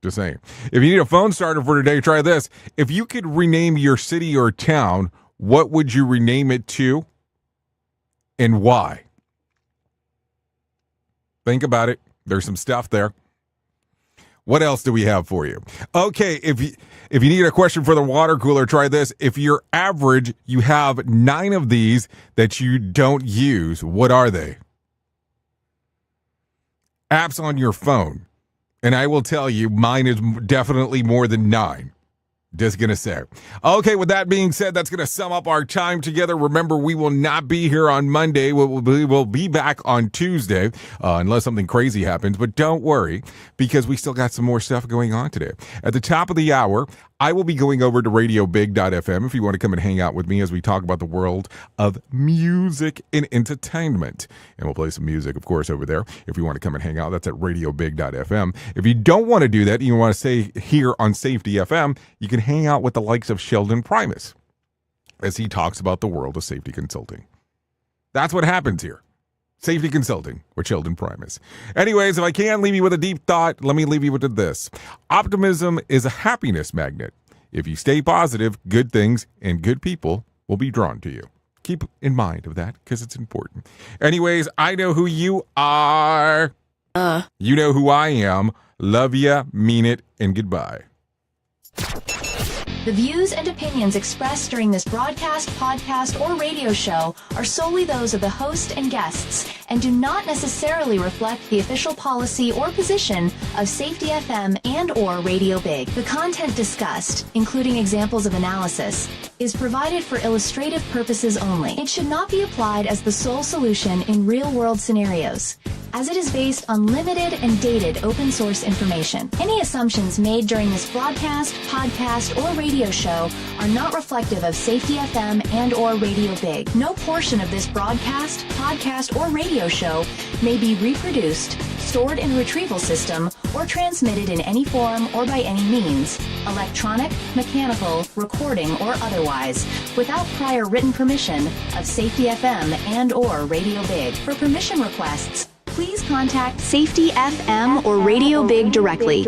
Just saying. If you need a phone starter for today, try this. If you could rename your city or town, what would you rename it to, and why? Think about it. There's some stuff there. What else do we have for you? Okay, if you need a question for the water cooler, try this. If you're average, you have 9 of these that you don't use. What are they? Apps on your phone. And I will tell you, mine is definitely more than 9. Just going to say. Okay, with that being said, that's going to sum up our time together. Remember, we will not be here on Monday. We'll be back on Tuesday, unless something crazy happens. But don't worry, because we still got some more stuff going on today. At the top of the hour, I will be going over to radiobig.fm if you want to come and hang out with me as we talk about the world of music and entertainment. And we'll play some music, of course, over there. If you want to come and hang out, that's at radiobig.fm. If you don't want to do that, and you want to stay here on Safety FM, you can hang out with the likes of Sheldon Primus as he talks about the world of safety consulting. That's what happens here. Safety Consulting with Sheldon Primus. Anyways, if I can leave you with a deep thought, let me leave you with this. Optimism is a happiness magnet. If you stay positive, good things and good people will be drawn to you. keep in mind of that because it's important. Anyways, I know who you are. You know who I am. Love ya, mean it, and goodbye. The views and opinions expressed during this broadcast, podcast, or radio show are solely those of the host and guests and do not necessarily reflect the official policy or position of Safety FM and or Radio Big. The content discussed, including examples of analysis, is provided for illustrative purposes only. It should not be applied as the sole solution in real-world scenarios, as it is based on limited and dated open source information. Any assumptions made during this broadcast, podcast, or radio show are not reflective of Safety FM and or Radio Big. No portion of this broadcast, podcast, or radio show may be reproduced, stored in a retrieval system, or transmitted in any form or by any means, electronic, mechanical, recording, or otherwise, without prior written permission of Safety FM and or Radio Big. For permission requests, please contact Safety FM or Radio Big directly.